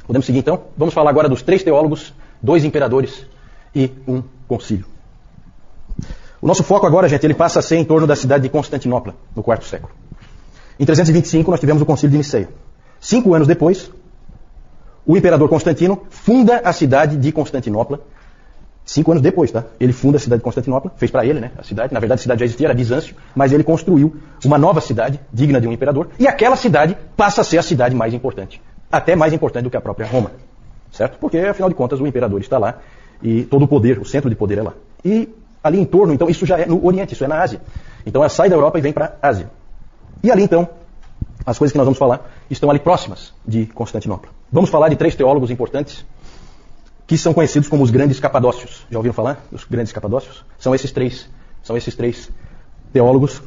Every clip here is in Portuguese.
Podemos seguir então? Vamos falar agora dos 3 teólogos, 2 imperadores e um concílio. O nosso foco agora, gente, ele passa a ser em torno da cidade de Constantinopla, no quarto século. Em 325 nós tivemos o concílio de Niceia. 5 anos depois, o imperador Constantino funda a cidade de Constantinopla. 5 anos depois, tá? Ele funda a cidade de Constantinopla, fez para ele, né, a cidade. Na verdade, a cidade já existia, era Bizâncio, mas ele construiu uma nova cidade, digna de um imperador, e aquela cidade passa a ser a cidade mais importante. Até mais importante do que a própria Roma, certo? Porque, afinal de contas, o imperador está lá, e todo o poder, o centro de poder é lá. E ali em torno, então, isso já é no Oriente, isso é na Ásia. Então, ela sai da Europa e vem para a Ásia. E ali, então, as coisas que nós vamos falar estão ali próximas de Constantinopla. Vamos falar de 3 teólogos importantes, que são conhecidos como os grandes capadócios. Já ouviram falar dos grandes capadócios? São esses três teólogos.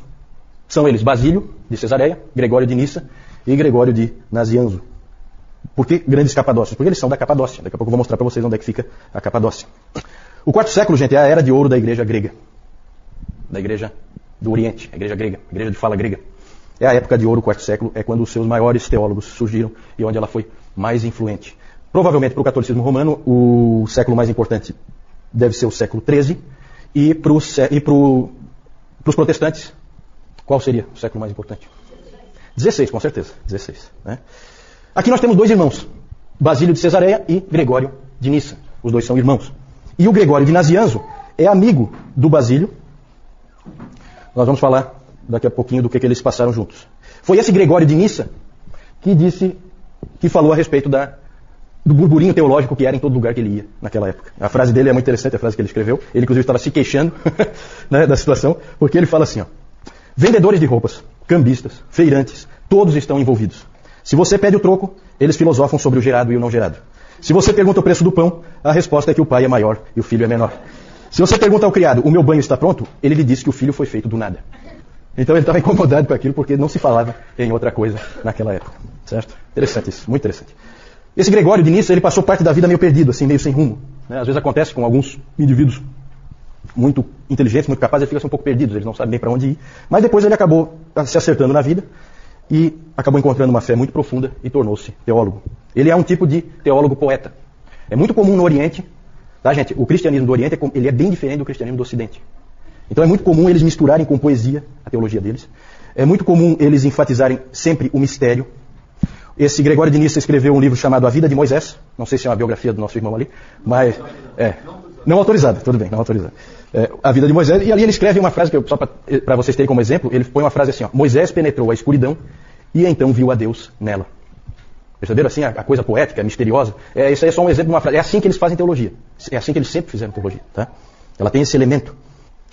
São eles Basílio, de Cesareia, Gregório de Nissa e Gregório de Nazianzo. Por que grandes capadócios? Porque eles são da Capadócia. Daqui a pouco eu vou mostrar para vocês onde é que fica a Capadócia. O quarto século, gente, é a era de ouro da igreja grega. Da igreja do Oriente, a igreja grega, a igreja de fala grega. É a época de ouro, o quarto século, é quando os seus maiores teólogos surgiram e onde ela foi mais influente. Provavelmente para o catolicismo romano, o século mais importante deve ser o século XIII. E para os protestantes, qual seria o século mais importante? 16, com certeza. 16. Né? Aqui nós temos 2 irmãos, Basílio de Cesareia e Gregório de Nissa. Os 2 são irmãos. E o Gregório de Nazianzo é amigo do Basílio. Nós vamos falar daqui a pouquinho do que eles passaram juntos. Foi esse Gregório de Nissa que falou a respeito do burburinho teológico que era em todo lugar que ele ia naquela época. A frase dele é muito interessante, a frase que ele escreveu. Ele, inclusive, estava se queixando né, da situação, porque ele fala assim, ó, vendedores de roupas, cambistas, feirantes, todos estão envolvidos. Se você pede o troco, eles filosofam sobre o gerado e o não gerado. Se você pergunta o preço do pão, a resposta é que o pai é maior e o filho é menor. Se você pergunta ao criado, o meu banho está pronto? Ele lhe diz que o filho foi feito do nada. Então ele estava incomodado com aquilo porque não se falava em outra coisa naquela época. Certo? Interessante isso, muito interessante. Esse Gregório de Nissa, ele passou parte da vida meio perdido, assim, meio sem rumo. Né? Às vezes acontece com alguns indivíduos muito inteligentes, muito capazes, eles ficam um pouco perdidos, eles não sabem bem para onde ir. Mas depois ele acabou se acertando na vida e acabou encontrando uma fé muito profunda e tornou-se teólogo. Ele é um tipo de teólogo poeta. É muito comum no Oriente, tá, gente? O cristianismo do Oriente ele é bem diferente do cristianismo do Ocidente. Então é muito comum eles misturarem com poesia a teologia deles. É muito comum eles enfatizarem sempre o mistério. Esse Gregório de Nissa escreveu um livro chamado A Vida de Moisés. Não sei se é uma biografia do nosso irmão ali, mas não autorizada, tudo bem, não autorizada. A Vida de Moisés, e ali ele escreve uma frase que só para vocês terem como exemplo, ele põe uma frase assim, ó, Moisés penetrou a escuridão e então viu a Deus nela. Perceberam assim a coisa poética, misteriosa? Isso aí é só um exemplo de uma frase. É assim que eles fazem teologia. É assim que eles sempre fizeram teologia, tá? Ela tem esse elemento.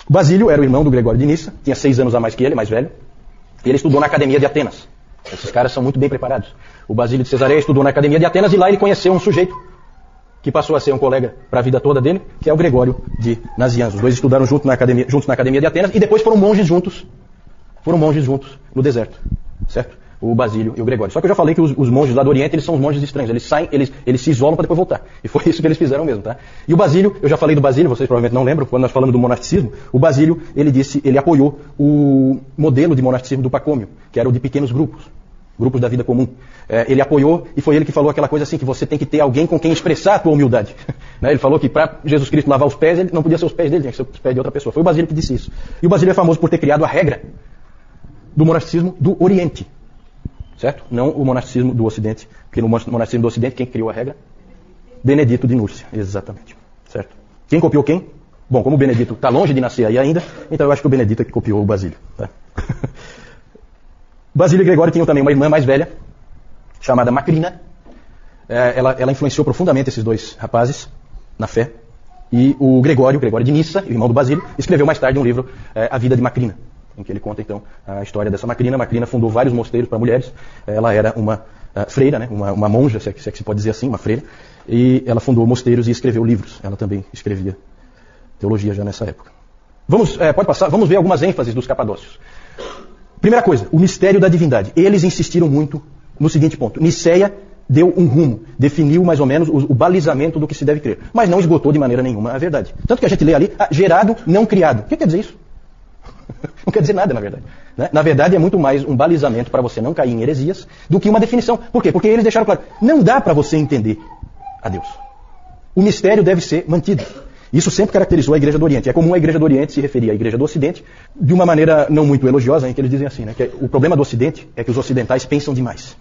Basílio era o irmão do Gregório de Nissa, tinha 6 anos a mais que ele, mais velho, e ele estudou na Academia de Atenas. Esses caras são muito bem preparados. O Basílio de Cesareia estudou na Academia de Atenas e lá ele conheceu um sujeito que passou a ser um colega para a vida toda dele, que é o Gregório de Nazianzo. Os 2 estudaram juntos na Academia de Atenas e depois foram monges juntos no deserto, certo? O Basílio e o Gregório. Só que eu já falei que os monges lá do Oriente, eles são os monges estranhos. Eles saem, eles se isolam para depois voltar. E foi isso que eles fizeram mesmo, tá? E o Basílio, eu já falei do Basílio, vocês provavelmente não lembram, quando nós falamos do monasticismo, o Basílio, ele apoiou o modelo de monasticismo do Pacômio, que era o de pequenos grupos da vida comum. Ele apoiou e foi ele que falou aquela coisa assim, que você tem que ter alguém com quem expressar a tua humildade. Ele falou que para Jesus Cristo lavar os pés, ele não podia ser os pés dele, tinha que ser os pés de outra pessoa. Foi o Basílio que disse isso. E o Basílio é famoso por ter criado a regra do monasticismo do Oriente. Certo? Não o monasticismo do Ocidente, porque no monasticismo do Ocidente, quem criou a regra? Benedito de Núrcia, exatamente. Certo? Quem copiou quem? Bom, como o Benedito está longe de nascer aí ainda, então eu acho que o Benedito é que copiou o Basílio. Tá? Basílio e Gregório tinham também uma irmã mais velha, chamada Macrina. Ela influenciou profundamente esses 2 rapazes na fé. E o Gregório de Nissa, irmão do Basílio, escreveu mais tarde um livro, A Vida de Macrina, em que ele conta, então, a história dessa Macrina. Macrina fundou vários mosteiros para mulheres. Ela era uma freira, né? uma monja, se é que se pode dizer assim, uma freira. E ela fundou mosteiros e escreveu livros. Ela também escrevia teologia já nessa época. Pode passar, vamos ver algumas ênfases dos capadócios. Primeira coisa, o mistério da divindade. Eles insistiram muito no seguinte ponto. Niceia deu um rumo, definiu mais ou menos o balizamento do que se deve crer. Mas não esgotou de maneira nenhuma a verdade. Tanto que a gente lê ali, gerado, não criado. O que quer dizer isso? Não quer dizer nada, na verdade. Né? Na verdade, é muito mais um balizamento para você não cair em heresias do que uma definição. Por quê? Porque eles deixaram claro, não dá para você entender a Deus. O mistério deve ser mantido. Isso sempre caracterizou a Igreja do Oriente. É comum a Igreja do Oriente se referir à Igreja do Ocidente de uma maneira não muito elogiosa, em que eles dizem assim, né, que o problema do Ocidente é que os ocidentais pensam demais.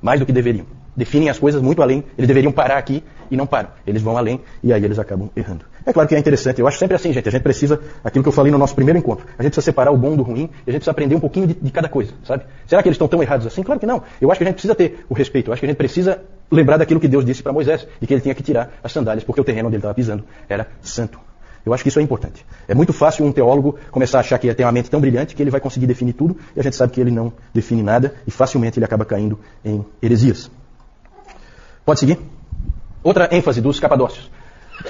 Mais do que deveriam. Definem as coisas muito além. Eles deveriam parar aqui e não param. Eles vão além e aí eles acabam errando. É claro que é interessante. Eu acho sempre assim, gente. A gente precisa, aquilo que eu falei no nosso primeiro encontro, a gente precisa separar o bom do ruim e a gente precisa aprender um pouquinho de cada coisa, sabe? Será que eles estão tão errados assim? Claro que não. Eu acho que a gente precisa ter o respeito. Eu acho que a gente precisa lembrar daquilo que Deus disse para Moisés e que ele tinha que tirar as sandálias porque o terreno onde ele estava pisando era santo. Eu acho que isso é importante. É muito fácil um teólogo começar a achar que tem uma mente tão brilhante que ele vai conseguir definir tudo e a gente sabe que ele não define nada e facilmente ele acaba caindo em heresias. Pode seguir? Outra ênfase dos capadócios.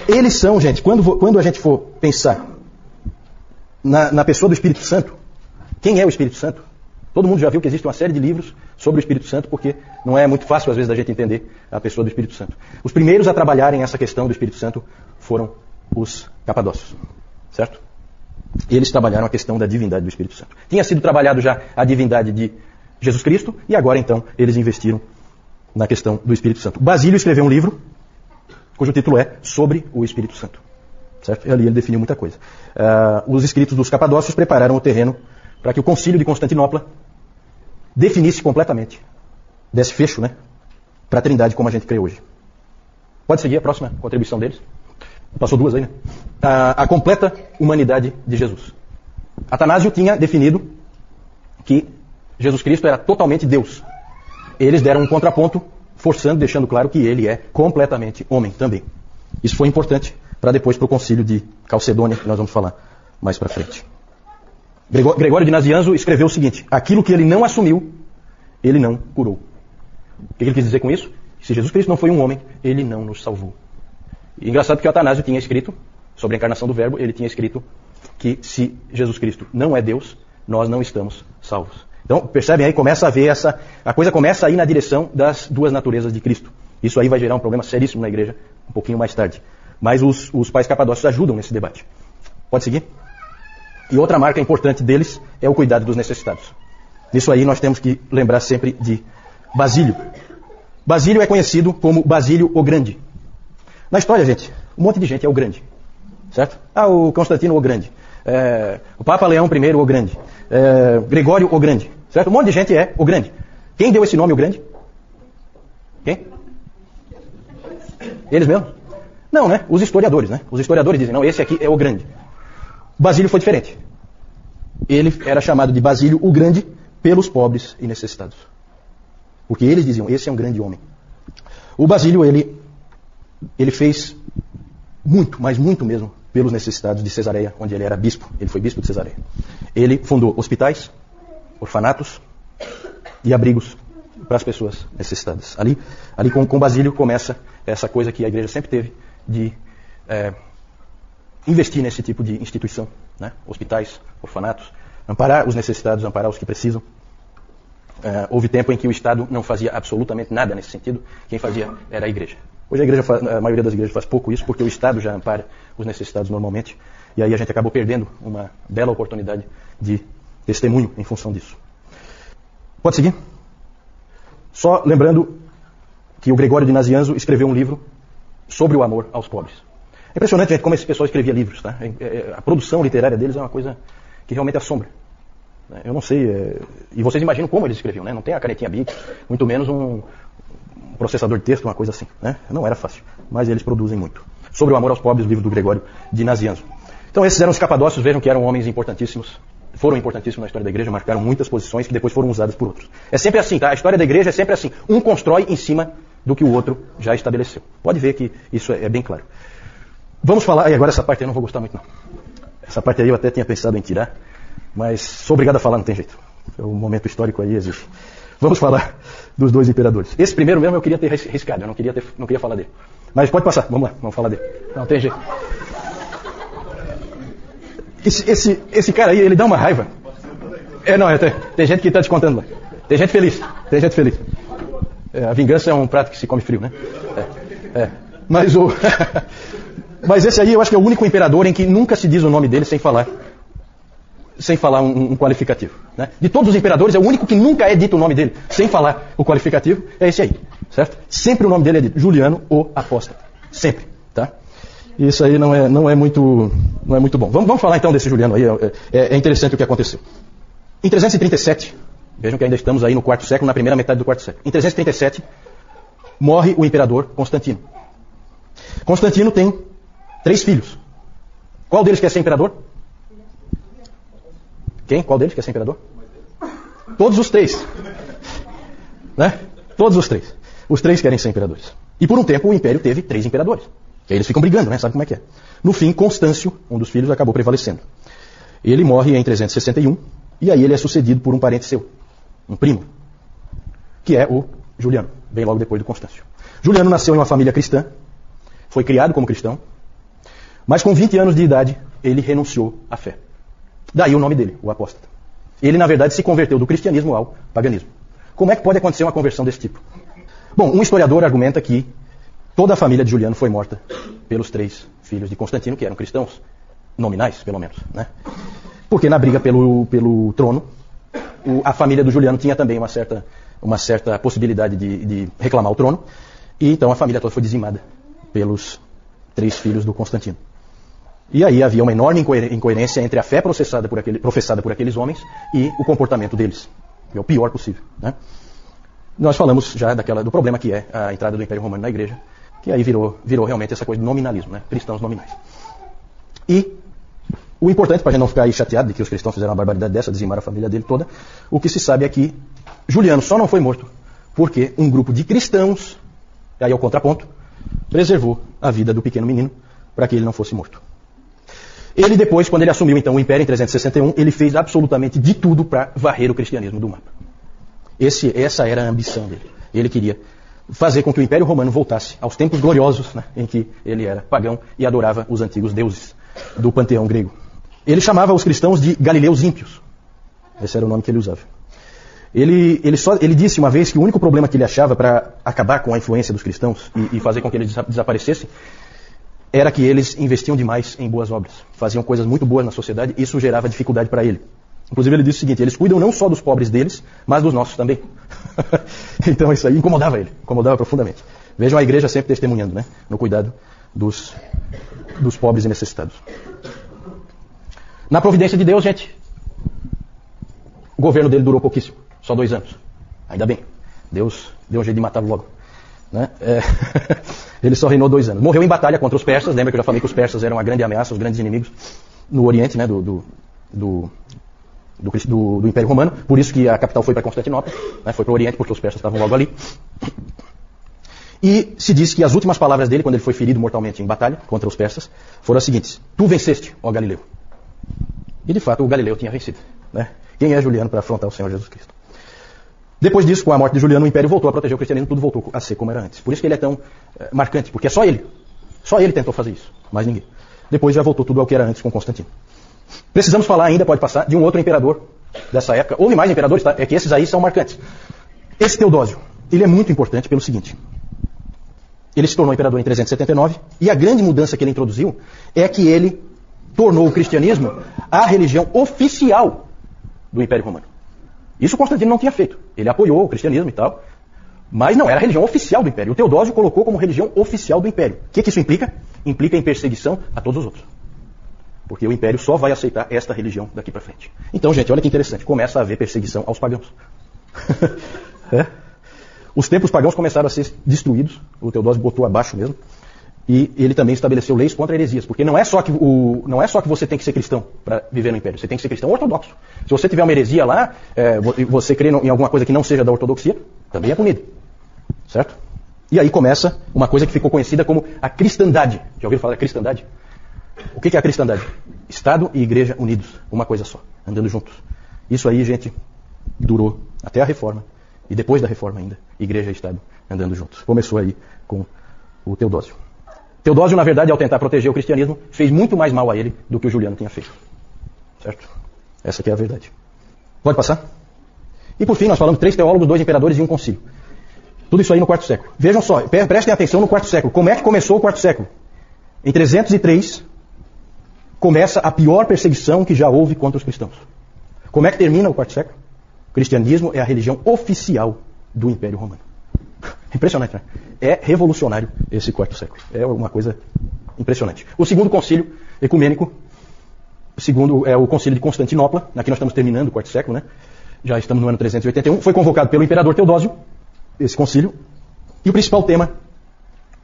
Eles são, gente, quando a gente for pensar na pessoa do Espírito Santo, quem é o Espírito Santo? Todo mundo já viu que existe uma série de livros sobre o Espírito Santo, porque não é muito fácil, às vezes, da gente entender a pessoa do Espírito Santo. Os primeiros a trabalharem essa questão do Espírito Santo foram os capadócios, certo? Eles trabalharam a questão da divindade do Espírito Santo. Tinha sido trabalhado já a divindade de Jesus Cristo, e agora, então, eles investiram na questão do Espírito Santo. Basílio escreveu um livro, cujo título é Sobre o Espírito Santo. Certo? Ali ele definiu muita coisa. Os escritos dos capadócios prepararam o terreno para que o concílio de Constantinopla definisse completamente, desse fecho, né, para a Trindade como a gente crê hoje. Pode seguir a próxima contribuição deles? Passou duas aí, né? A completa humanidade de Jesus. Atanásio tinha definido que Jesus Cristo era totalmente Deus. Eles deram um contraponto, forçando, deixando claro que ele é completamente homem também. Isso foi importante para depois para o concílio de Calcedônia, que nós vamos falar mais para frente. Gregório de Nazianzo escreveu o seguinte: aquilo que ele não assumiu, ele não curou. O que ele quis dizer com isso? Se Jesus Cristo não foi um homem, ele não nos salvou. E engraçado que o Atanásio tinha escrito, sobre a encarnação do Verbo, ele tinha escrito que se Jesus Cristo não é Deus, nós não estamos salvos. Então, percebem aí, começa a ver a coisa começa a ir na direção das duas naturezas de Cristo. Isso aí vai gerar um problema seríssimo na igreja um pouquinho mais tarde. Mas os pais capadócios ajudam nesse debate. Pode seguir? E outra marca importante deles é o cuidado dos necessitados. Nisso aí nós temos que lembrar sempre de Basílio. Basílio é conhecido como Basílio o Grande. Na história, gente, um monte de gente é o Grande. Certo? O Constantino o Grande. O Papa Leão I o Grande. Gregório o Grande. Certo? Um monte de gente é o Grande. Quem deu esse nome o Grande? Quem? Eles mesmos? Não, né? Os historiadores, né? Os historiadores dizem, não, esse aqui é o Grande. Basílio foi diferente. Ele era chamado de Basílio o Grande pelos pobres e necessitados. Porque eles diziam, esse é um grande homem. O Basílio, ele fez muito, mas muito mesmo, pelos necessitados de Cesareia, onde ele era bispo. Ele foi bispo de Cesareia. Ele fundou hospitais, orfanatos e abrigos para as pessoas necessitadas. Ali com Basílio começa essa coisa que a igreja sempre teve de investir nesse tipo de instituição, né? Hospitais, orfanatos, amparar os necessitados, amparar os que precisam. Houve tempo em que o Estado não fazia absolutamente nada nesse sentido, quem fazia era a igreja. Hoje a maioria das igrejas faz pouco isso, porque o Estado já ampara os necessitados normalmente, e aí a gente acabou perdendo uma bela oportunidade de testemunho em função disso. Pode seguir? Só lembrando que o Gregório de Nazianzo escreveu um livro sobre o amor aos pobres. É impressionante, gente, como esse pessoal escrevia livros, tá? A produção literária deles é uma coisa que realmente assombra. Eu não sei, e vocês imaginam como eles escreviam, né? Não tem a canetinha Bic, muito menos um processador de texto, uma coisa assim, né? Não era fácil, mas eles produzem muito. Sobre o amor aos pobres, o livro do Gregório de Nazianzo. Então esses eram os capadócios, vejam que eram homens importantíssimos, foram importantíssimos na história da igreja, marcaram muitas posições que depois foram usadas por outros. É sempre assim, tá? A história da igreja é sempre assim. Um constrói em cima do que o outro já estabeleceu. Pode ver que isso é bem claro. Vamos falar, e agora essa parte eu não vou gostar muito não. Essa parte aí eu até tinha pensado em tirar, mas sou obrigado a falar, não tem jeito. O momento histórico aí existe. Vamos falar dos dois imperadores. Esse primeiro mesmo eu queria ter riscado, eu não queria falar dele. Mas pode passar, vamos lá, vamos falar dele. Não tem jeito. Esse cara aí, ele dá uma raiva. Tem gente que está descontando lá. Tem gente feliz. A vingança é um prato que se come frio, né? Mas esse aí eu acho que é o único imperador em que nunca se diz o nome dele sem falar sem falar um qualificativo. Né? De todos os imperadores, é o único que nunca é dito o nome dele sem falar o qualificativo, é esse aí. Certo? Sempre o nome dele é dito, Juliano, o Apóstata. Sempre. Tá? Isso aí não é muito bom. Vamos falar então desse Juliano aí, é interessante o que aconteceu. Em 337, vejam que ainda estamos aí no quarto século, na primeira metade do quarto século. Em 337, morre o imperador Constantino. Constantino tem 3 filhos. Qual deles quer ser imperador? Quem? Qual deles quer ser imperador? Todos os 3. Né? Todos os 3. Os 3 querem ser imperadores. E por um tempo o império teve 3 imperadores. E aí eles ficam brigando, né? Sabe como é que é? No fim, Constâncio, um dos filhos, acabou prevalecendo. Ele morre em 361, e aí ele é sucedido por um parente seu, um primo, que é o Juliano, bem logo depois do Constâncio. Juliano nasceu em uma família cristã, foi criado como cristão, mas com 20 anos de idade, ele renunciou à fé. Daí o nome dele, o apóstata. Ele, na verdade, se converteu do cristianismo ao paganismo. Como é que pode acontecer uma conversão desse tipo? Bom, um historiador argumenta que toda a família de Juliano foi morta pelos 3 filhos de Constantino, que eram cristãos, nominais, pelo menos. Né? Porque na briga pelo trono, a família do Juliano tinha também uma certa possibilidade de reclamar o trono, e então a família toda foi dizimada pelos 3 filhos do Constantino. E aí havia uma enorme incoerência entre a fé professada por aqueles homens e o comportamento deles. Que é o pior possível. Né? Nós falamos já do problema que é a entrada do Império Romano na igreja, que aí virou realmente essa coisa de nominalismo, né? Cristãos nominais. E o importante, para a gente não ficar aí chateado de que os cristãos fizeram uma barbaridade dessa, dizimaram a família dele toda, o que se sabe é que Juliano só não foi morto porque um grupo de cristãos, aí é o contraponto, preservou a vida do pequeno menino para que ele não fosse morto. Ele depois, quando ele assumiu então o Império em 361, ele fez absolutamente de tudo para varrer o cristianismo do mapa. Essa era a ambição dele. Ele queria fazer com que o Império Romano voltasse aos tempos gloriosos, né, em que ele era pagão e adorava os antigos deuses do panteão grego. Ele chamava os cristãos de galileus ímpios. Esse era o nome que ele usava. Ele disse uma vez que o único problema que ele achava para acabar com a influência dos cristãos e fazer com que eles desaparecessem era que eles investiam demais em boas obras. Faziam coisas muito boas na sociedade e isso gerava dificuldade para ele. Inclusive ele disse o seguinte, eles cuidam não só dos pobres deles, mas dos nossos também. Então isso aí incomodava ele, incomodava profundamente. Vejam a igreja sempre testemunhando, né, no cuidado dos pobres e necessitados. Na providência de Deus, gente, o governo dele durou pouquíssimo, só 2 anos. Ainda bem, Deus deu um jeito de matá-lo logo. Né? Ele só reinou 2 anos. Morreu em batalha contra os persas. Lembra que eu já falei que os persas eram uma grande ameaça, os grandes inimigos no Oriente, né, do Império Romano. Por isso que a capital foi para Constantinopla, né, foi para o Oriente, porque os persas estavam logo ali. E se diz que as últimas palavras dele, quando ele foi ferido mortalmente em batalha contra os persas, foram as seguintes: tu venceste, ó Galileu. E de fato o Galileu tinha vencido. Né? Quem é Juliano para afrontar o Senhor Jesus Cristo? Depois disso, com a morte de Juliano, o Império voltou a proteger o cristianismo, tudo voltou a ser como era antes. Por isso que ele é tão marcante, porque é só ele tentou fazer isso, mais ninguém. Depois já voltou tudo ao que era antes com Constantino. Precisamos falar ainda, pode passar, de um outro imperador dessa época. Houve mais imperadores, tá? É que esses aí são marcantes. Esse Teodósio, ele é muito importante pelo seguinte. Ele se tornou imperador em 379, e a grande mudança que ele introduziu é que ele tornou o cristianismo a religião oficial do Império Romano. Isso Constantino não tinha feito. Ele apoiou o cristianismo e tal, mas não era a religião oficial do Império. O Teodósio colocou como religião oficial do Império. O que isso implica? Implica em perseguição a todos os outros. Porque o Império só vai aceitar esta religião daqui para frente. Então, gente, olha que interessante. Começa a haver perseguição aos pagãos. Os templos pagãos começaram a ser destruídos. O Teodósio botou abaixo mesmo. E ele também estabeleceu leis contra heresias. Porque não é só que você tem que ser cristão para viver no Império. Você tem que ser cristão ortodoxo. Se você tiver uma heresia lá, você crê em alguma coisa que não seja da ortodoxia, também é punido. Certo? E aí começa uma coisa que ficou conhecida como a cristandade. Já ouviram falar da cristandade? O que é a cristandade? Estado e igreja unidos. Uma coisa só. Andando juntos. Isso aí, gente, durou até a Reforma. E depois da Reforma ainda. Igreja e Estado andando juntos. Começou aí com o Teodósio. Teodósio, na verdade, ao tentar proteger o cristianismo, fez muito mais mal a ele do que o Juliano tinha feito. Certo? Essa aqui é a verdade. Pode passar? E por fim, nós falamos 3 teólogos, 2 imperadores e um concílio. Tudo isso aí no 4º século. Vejam só, prestem atenção no 4º século. Como é que começou o 4º século? Em 303, começa a pior perseguição que já houve contra os cristãos. Como é que termina o quarto século? O cristianismo é a religião oficial do Império Romano. Impressionante, né? É revolucionário esse quarto século. É uma coisa impressionante. O segundo concílio ecumênico, segundo é o concílio de Constantinopla, aqui nós estamos terminando o quarto século, né? Já estamos no ano 381, foi convocado pelo imperador Teodósio, esse concílio, e o principal tema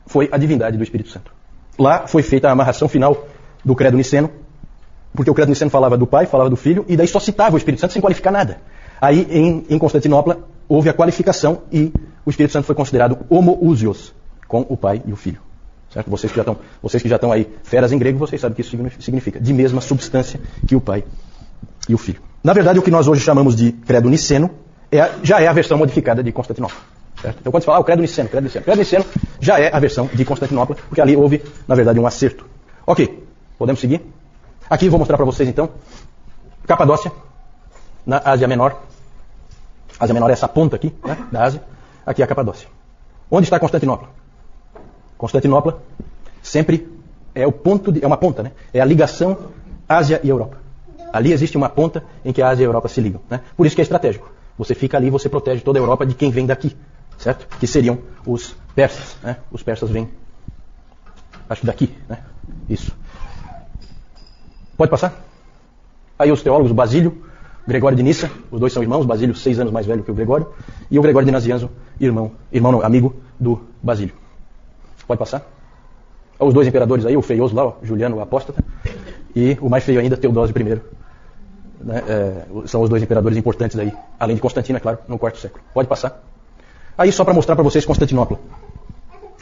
foi a divindade do Espírito Santo. Lá foi feita a amarração final do credo niceno, porque o credo niceno falava do Pai, falava do Filho, e daí só citava o Espírito Santo sem qualificar nada. Aí, em Constantinopla, houve a qualificação e o Espírito Santo foi considerado homoousios, com o Pai e o Filho. Certo? Vocês que já estão aí feras em grego, vocês sabem o que isso significa. De mesma substância que o Pai e o Filho. Na verdade, o que nós hoje chamamos de credo niceno já é a versão modificada de Constantinopla. Certo? Então, quando se fala, o credo niceno já é a versão de Constantinopla, porque ali houve, na verdade, um acerto. Ok, podemos seguir? Aqui vou mostrar para vocês, então, Capadócia, na Ásia Menor. Ásia Menor é essa ponta aqui, né, da Ásia. Aqui é a Capadócia. Onde está Constantinopla? Constantinopla sempre é uma ponta, né? É a ligação Ásia e Europa. Ali existe uma ponta em que a Ásia e a Europa se ligam, né? Por isso que é estratégico. Você fica ali e você protege toda a Europa de quem vem daqui, certo? Que seriam os persas, né? Os persas vêm, acho que daqui, né? Isso. Pode passar? Aí os teólogos, Basílio, Gregório de Nissa, os dois são irmãos, Basílio 6 anos mais velho que o Gregório, e o Gregório de Nazianzo, amigo do Basílio. Pode passar? Os dois imperadores aí, o feioso lá, Juliano o Apóstata, e o mais feio ainda, Teodósio I. Né? São os dois imperadores importantes aí, além de Constantino, é claro, no quarto século. Pode passar? Aí só para mostrar para vocês Constantinopla.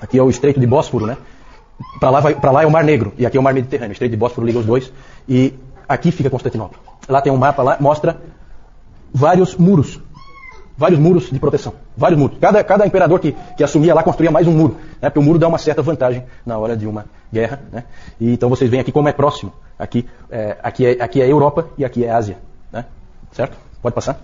Aqui é o Estreito de Bósforo, né? Para lá é o Mar Negro, e aqui é o Mar Mediterrâneo. O Estreito de Bósforo liga os dois, e aqui fica Constantinopla. Lá tem um mapa, lá mostra vários muros de proteção. Vários muros. Cada imperador que assumia lá construía mais um muro, né? Porque o muro dá uma certa vantagem na hora de uma guerra, né? E então vocês veem aqui como é próximo. Aqui é Europa e aqui é Ásia, né? Certo? Pode passar?